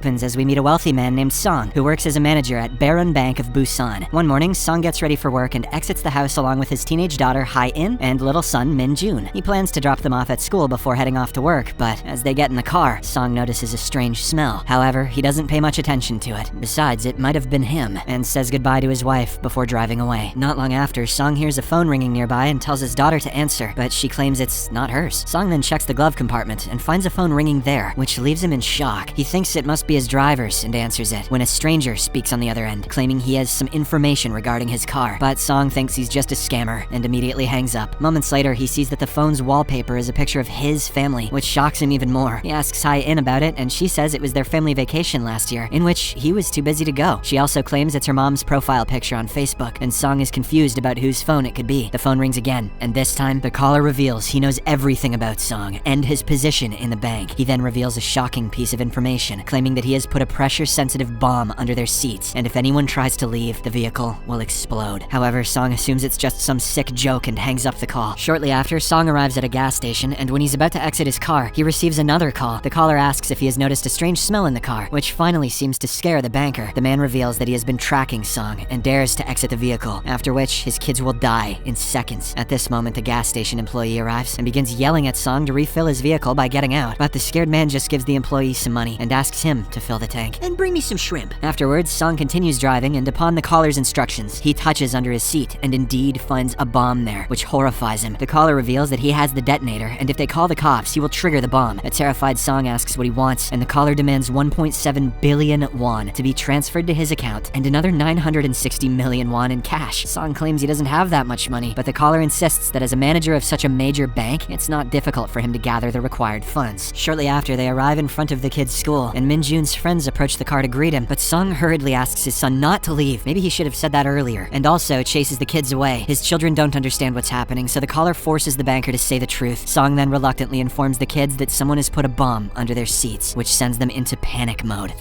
Happens as we meet a wealthy man named Sung, who works as a manager at Baron Bank of Busan. One morning, Sung gets ready for work and exits the house along with his teenage daughter Ha-in and little son Min-jun. He plans to drop them off at school before heading off to work, but as they get in the car, Sung notices a strange smell. However, he doesn't pay much attention to it. Besides, it might have been him, and says goodbye to his wife before driving away. Not long after, Sung hears a phone ringing nearby and tells his daughter to answer, but she claims it's not hers. Sung then checks the glove compartment and finds a phone ringing there, which leaves him in shock. He thinks it must be his driver's and answers it, when a stranger speaks on the other end, claiming he has some information regarding his car. But Sung thinks he's just a scammer and immediately hangs up. Moments later, he sees that the phone's wallpaper is a picture of his family, which shocks him even more. He asks Ha-in about it, and she says it was their family vacation last year, in which he was too busy to go. She also claims it's her mom's profile picture on Facebook, and Sung is confused about whose phone it could be. The phone rings again, and this time, the caller reveals he knows everything about Sung and his position in the bank. He then reveals a shocking piece of information, claiming that he has put a pressure-sensitive bomb under their seats, and if anyone tries to leave, the vehicle will explode. However, Sung assumes it's just some sick joke and hangs up the call. Shortly after, Sung arrives at a gas station, and when he's about to exit his car, he receives another call. The caller asks if he has noticed a strange smell in the car, which finally seems to scare the banker. The man reveals that he has been tracking Sung and dares to exit the vehicle, after which his kids will die in seconds. At this moment, the gas station employee arrives and begins yelling at Sung to refill his vehicle by getting out, but the scared man just gives the employee some money and asks him to fill the tank. And bring me some shrimp. Afterwards, Sung continues driving, and upon the caller's instructions, he touches under his seat and indeed finds a bomb there, which horrifies him. The caller reveals that he has the detonator, and if they call the cops, he will trigger the bomb. A terrified Sung asks what he wants, and the caller demands 1.7 billion won to be transferred to his account and another 960 million won in cash. Sung claims he doesn't have that much money, but the caller insists that as a manager of such a major bank, it's not difficult for him to gather the required funds. Shortly after, they arrive in front of the kid's school, and Min-jun's friends approach the car to greet him, but Sung hurriedly asks his son not to leave. Maybe he should have said that earlier, and also chases the kids away. His children don't understand what's happening, so the caller forces the banker to say the truth. Sung then reluctantly informs the kids that someone has put a bomb under their seats, which sends them into panic mode.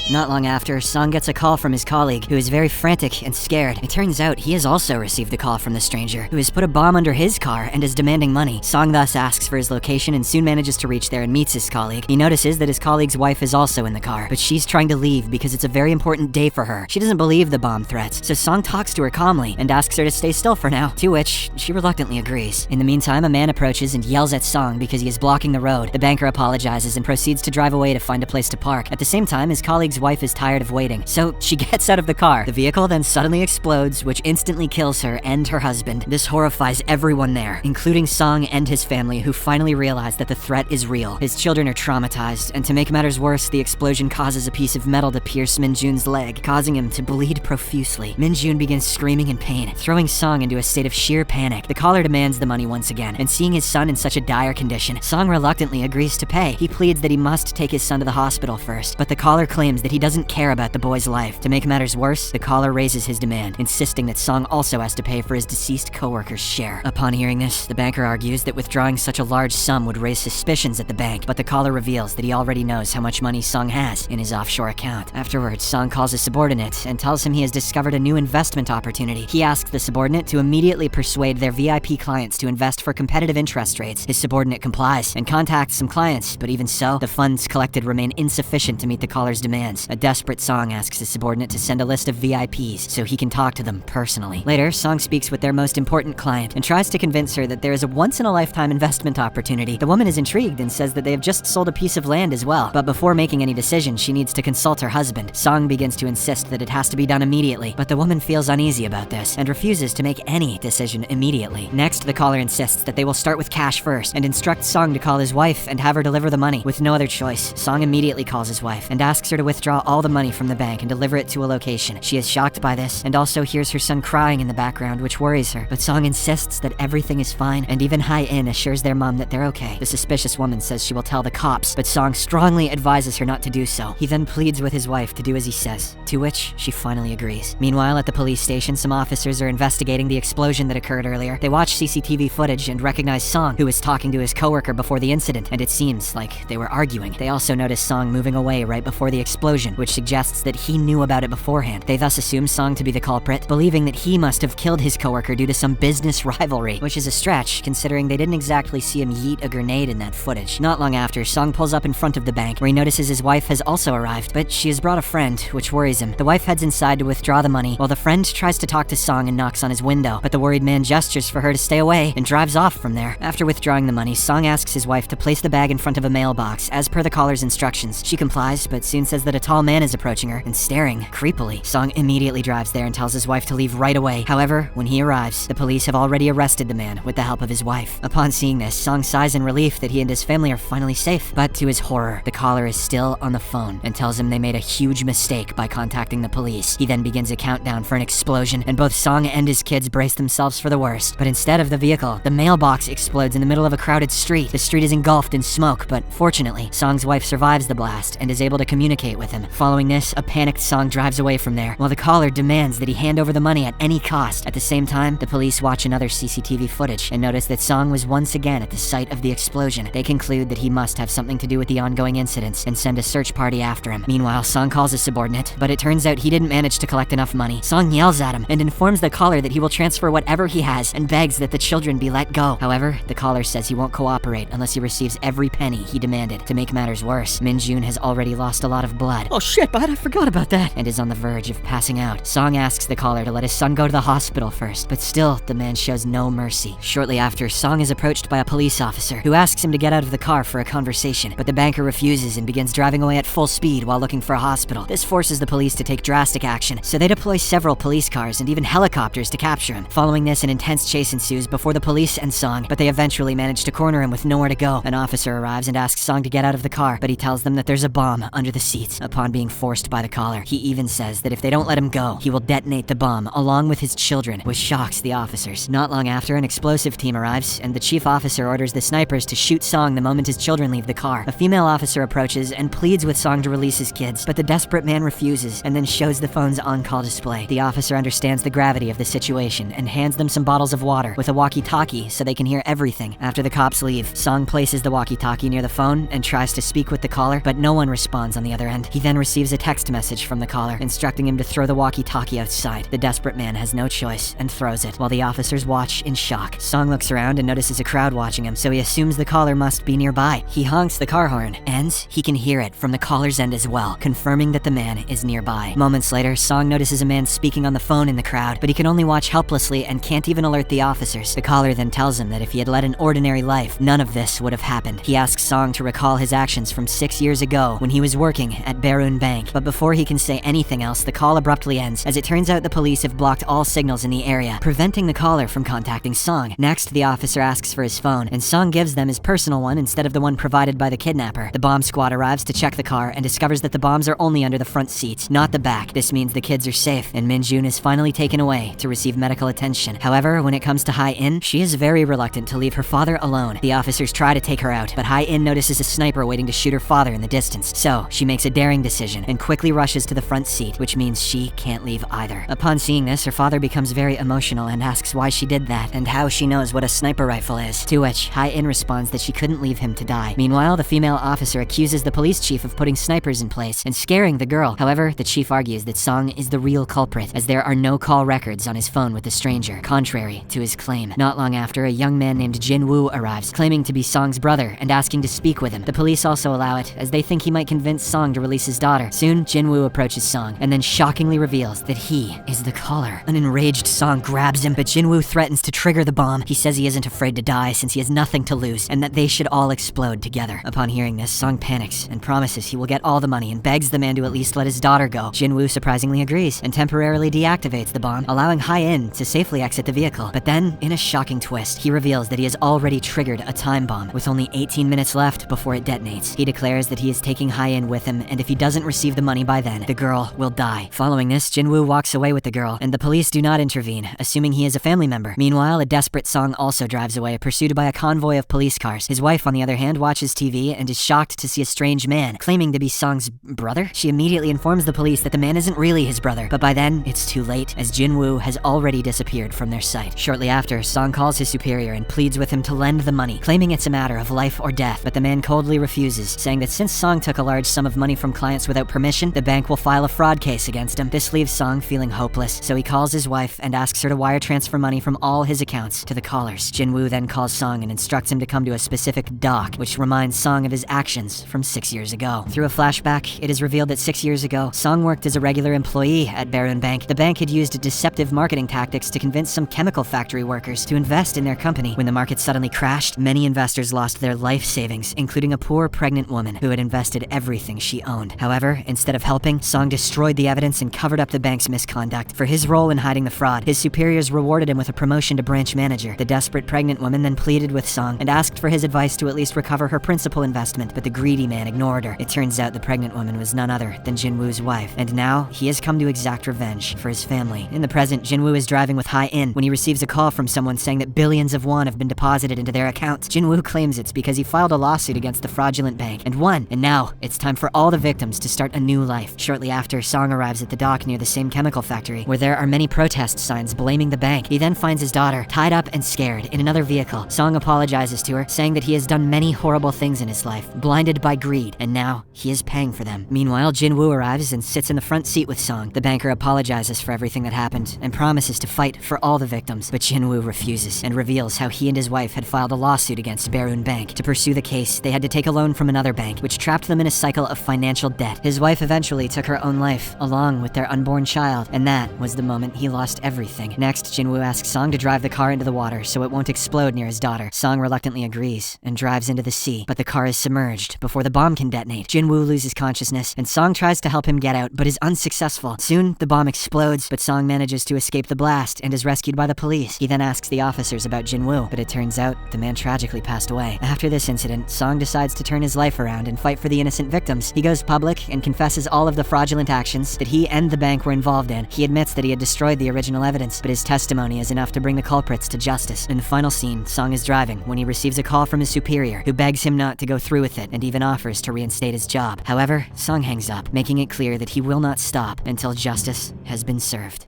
Not long after, Sung gets a call from his colleague, who is very frantic and scared. It turns out he has also received a call from the stranger, who has put a bomb under his car and is demanding money. Sung thus asks for his location and soon manages to reach there and meets his colleague. He notices that his colleague's wife is also in the car, but she's trying to leave because it's a very important day for her. She doesn't believe the bomb threats, so Sung talks to her calmly and asks her to stay still for now, to which she reluctantly agrees. In the meantime, a man approaches and yells at Sung because he is blocking the road. The banker apologizes and proceeds to drive away to find a place to park. At the same time, his colleague's wife is tired of waiting, so she gets out of the car. The vehicle then suddenly explodes, which instantly kills her and her husband. This horrifies everyone there, including Sung and his family, who finally realize that the threat is real. His children are traumatized, and to make matters worse, the explosion causes a piece of metal to pierce Min-jun's leg, causing him to bleed profusely. Min-jun begins screaming in pain, throwing Sung into a state of sheer panic. The caller demands the money once again, and seeing his son in such a dire condition, Sung reluctantly agrees to pay. He pleads that he must take his son to the hospital first, but the caller claims that he doesn't care about the boy's life. To make matters worse, the caller raises his demand, insisting that Sung also has to pay for his deceased co-worker's share. Upon hearing this, the banker argues that withdrawing such a large sum would raise suspicions at the bank, but the caller reveals that he already knows how much money Sung has in his offshore account. Afterwards, Sung calls his subordinate and tells him he has discovered a new investment opportunity. He asks the subordinate to immediately persuade their VIP clients to invest for competitive interest rates. His subordinate complies and contacts some clients, but even so, the funds collected remain insufficient to meet the caller's demands. A desperate Sung asks his subordinate to send a list of VIPs so he can talk to them personally. Later, Sung speaks with their most important client and tries to convince her that there is a once-in-a-lifetime investment opportunity. The woman is intrigued and says that they have just sold a piece of land as well, but before making any decision, she needs to consult her husband. Sung begins to insist that it has to be done immediately, but the woman feels uneasy about this and refuses to make any decision immediately. Next, the caller insists that they will start with cash first and instructs Sung to call his wife and have her deliver the money. With no other choice, Sung immediately calls his wife and asks her to withdraw all the money from the bank and deliver it to a location. She is shocked by this and also hears her son crying in the background, which worries her, but Sung insists that everything is fine, and even Ha-in assures their mom that they're okay. The suspicious woman says she will tell the cops, but Sung strongly advises her not to do so. He then pleads with his wife to do as he says, to which she finally agrees. Meanwhile, at the police station, some officers are investigating the explosion that occurred earlier. They watch CCTV footage and recognize Sung, who was talking to his coworker before the incident, and it seems like they were arguing. They also notice Sung moving away right before the explosion explosion, which suggests that he knew about it beforehand. They thus assume Sung to be the culprit, believing that he must have killed his coworker due to some business rivalry, which is a stretch considering they didn't exactly see him yeet a grenade in that footage. Not long after, Sung pulls up in front of the bank, where he notices his wife has also arrived, but she has brought a friend, which worries him. The wife heads inside to withdraw the money, while the friend tries to talk to Sung and knocks on his window, but the worried man gestures for her to stay away and drives off from there. After withdrawing the money, Sung asks his wife to place the bag in front of a mailbox, as per the caller's instructions. She complies, but soon says that a tall man is approaching her and staring creepily. Sung immediately drives there and tells his wife to leave right away. However, when he arrives, the police have already arrested the man with the help of his wife. Upon seeing this, Sung sighs in relief that he and his family are finally safe. But to his horror, the caller is still on the phone and tells him they made a huge mistake by contacting the police. He then begins a countdown for an explosion, and both Sung and his kids brace themselves for the worst. But instead of the vehicle, the mailbox explodes in the middle of a crowded street. The street is engulfed in smoke, but fortunately, Sung's wife survives the blast and is able to communicate with him. Following this, a panicked Sung drives away from there, while the caller demands that he hand over the money at any cost. At the same time, the police watch another CCTV footage and notice that Sung was once again at the site of the explosion. They conclude that he must have something to do with the ongoing incidents and send a search party after him. Meanwhile, Sung calls his subordinate, but it turns out he didn't manage to collect enough money. Sung yells at him and informs the caller that he will transfer whatever he has and begs that the children be let go. However, the caller says he won't cooperate unless he receives every penny he demanded. To make matters worse, Min-jun has already lost a lot of blood. Oh shit, bud, I forgot about that. And is on the verge of passing out. Sung asks the caller to let his son go to the hospital first, but still, the man shows no mercy. Shortly after, Sung is approached by a police officer who asks him to get out of the car for a conversation, but the banker refuses and begins driving away at full speed while looking for a hospital. This forces the police to take drastic action, so they deploy several police cars and even helicopters to capture him. Following this, an intense chase ensues before the police and Sung, but they eventually manage to corner him with nowhere to go. An officer arrives and asks Sung to get out of the car, but he tells them that there's a bomb under the seats. Upon being forced by the caller, he even says that if they don't let him go, he will detonate the bomb along with his children, which shocks the officers. Not long after, an explosive team arrives, and the chief officer orders the snipers to shoot Sung the moment his children leave the car. A female officer approaches and pleads with Sung to release his kids, but the desperate man refuses and then shows the phone's on-call display. The officer understands the gravity of the situation and hands them some bottles of water with a walkie-talkie so they can hear everything. After the cops leave, Sung places the walkie-talkie near the phone and tries to speak with the caller, but no one responds on the other end. He then receives a text message from the caller instructing him to throw the walkie-talkie outside. The desperate man has no choice and throws it, while the officers watch in shock. Sung looks around and notices a crowd watching him, so he assumes the caller must be nearby. He honks the car horn, and he can hear it from the caller's end as well, confirming that the man is nearby. Moments later, Sung notices a man speaking on the phone in the crowd, but he can only watch helplessly and can't even alert the officers. The caller then tells him that if he had led an ordinary life, none of this would have happened. He asks Sung to recall his actions from 6 years ago when he was working at Berun Bank, but before he can say anything else, the call abruptly ends, as it turns out the police have blocked all signals in the area, preventing the caller from contacting Sung. Next, the officer asks for his phone, and Sung gives them his personal one instead of the one provided by the kidnapper. The bomb squad arrives to check the car and discovers that the bombs are only under the front seats, not the back. This means the kids are safe, and Min-jun is finally taken away to receive medical attention. However, when it comes to Hai-in, she is very reluctant to leave her father alone. The officers try to take her out, but Hai-in notices a sniper waiting to shoot her father in the distance, so she makes a daring decision and quickly rushes to the front seat, which means she can't leave either. Upon seeing this, her father becomes very emotional and asks why she did that and how she knows what a sniper rifle is, to which Hai-in responds that she couldn't leave him to die. Meanwhile, the female officer accuses the police chief of putting snipers in place and scaring the girl. However, the chief argues that Sung is the real culprit, as there are no call records on his phone with the stranger, contrary to his claim. Not long after, a young man named Jin-woo arrives, claiming to be Sung's brother and asking to speak with him. The police also allow it, as they think he might convince Sung to release his daughter. Soon, Jin-woo approaches Sung and then shockingly reveals that he is the caller. An enraged Sung grabs him, but Jin-woo threatens to trigger the bomb. He says he isn't afraid to die since he has nothing to lose and that they should all explode together. Upon hearing this, Sung panics and promises he will get all the money and begs the man to at least let his daughter go. Jin-woo surprisingly agrees and temporarily deactivates the bomb, allowing Hai-in to safely exit the vehicle. But then, in a shocking twist, he reveals that he has already triggered a time bomb with only 18 minutes left before it detonates. He declares that he is taking Hai-in with him, and if he doesn't receive the money by then, the girl will die. Following this, Jin-woo walks away with the girl, and the police do not intervene, assuming he is a family member. Meanwhile, a desperate Sung also drives away, pursued by a convoy of police cars. His wife, on the other hand, watches TV and is shocked to see a strange man, claiming to be Sung's brother. She immediately informs the police that the man isn't really his brother, but by then, it's too late, as Jin-woo has already disappeared from their sight. Shortly after, Sung calls his superior and pleads with him to lend the money, claiming it's a matter of life or death, but the man coldly refuses, saying that since Sung took a large sum of money from clients clients without permission, the bank will file a fraud case against him. This leaves Sung feeling hopeless, so he calls his wife and asks her to wire transfer money from all his accounts to the callers. Jin-woo then calls Sung and instructs him to come to a specific dock, which reminds Sung of his actions from 6 years ago. Through a flashback, it is revealed that 6 years ago, Sung worked as a regular employee at Baron Bank. The bank had used deceptive marketing tactics to convince some chemical factory workers to invest in their company. When the market suddenly crashed, many investors lost their life savings, including a poor pregnant woman who had invested everything she owned. However, instead of helping, Sung destroyed the evidence and covered up the bank's misconduct. For his role in hiding the fraud, his superiors rewarded him with a promotion to branch manager. The desperate pregnant woman then pleaded with Sung and asked for his advice to at least recover her principal investment, but the greedy man ignored her. It turns out the pregnant woman was none other than Jin-woo's wife, and now he has come to exact revenge for his family. In the present, Jin-woo is driving with Hai-in when he receives a call from someone saying that billions of won have been deposited into their accounts. Jin-woo claims it's because he filed a lawsuit against the fraudulent bank and won, and now it's time for all the victims to start a new life. Shortly after, Song arrives at the dock near the same chemical factory, where there are many protest signs blaming the bank. He then finds his daughter, tied up and scared, in another vehicle. Song apologizes to her, saying that he has done many horrible things in his life, blinded by greed, and now he is paying for them. Meanwhile, Jin-woo arrives and sits in the front seat with Song. The banker apologizes for everything that happened and promises to fight for all the victims, but Jin-woo refuses and reveals how he and his wife had filed a lawsuit against Baroon Bank. To pursue the case, they had to take a loan from another bank, which trapped them in a cycle of financial debt. His wife eventually took her own life, along with their unborn child, and that was the moment he lost everything. Next, Jin-woo asks Song to drive the car into the water so it won't explode near his daughter. Song reluctantly agrees and drives into the sea, but the car is submerged before the bomb can detonate. Jin-woo loses consciousness, and Song tries to help him get out, but is unsuccessful. Soon, the bomb explodes, but Song manages to escape the blast and is rescued by the police. He then asks the officers about Jin-woo, but it turns out the man tragically passed away. After this incident, Song decides to turn his life around and fight for the innocent victims. He goes public and confesses all of the fraudulent actions that he and the bank were involved in. He admits that he had destroyed the original evidence, but his testimony is enough to bring the culprits to justice. In the final scene, Song is driving when he receives a call from his superior, who begs him not to go through with it and even offers to reinstate his job. However, Song hangs up, making it clear that he will not stop until justice has been served.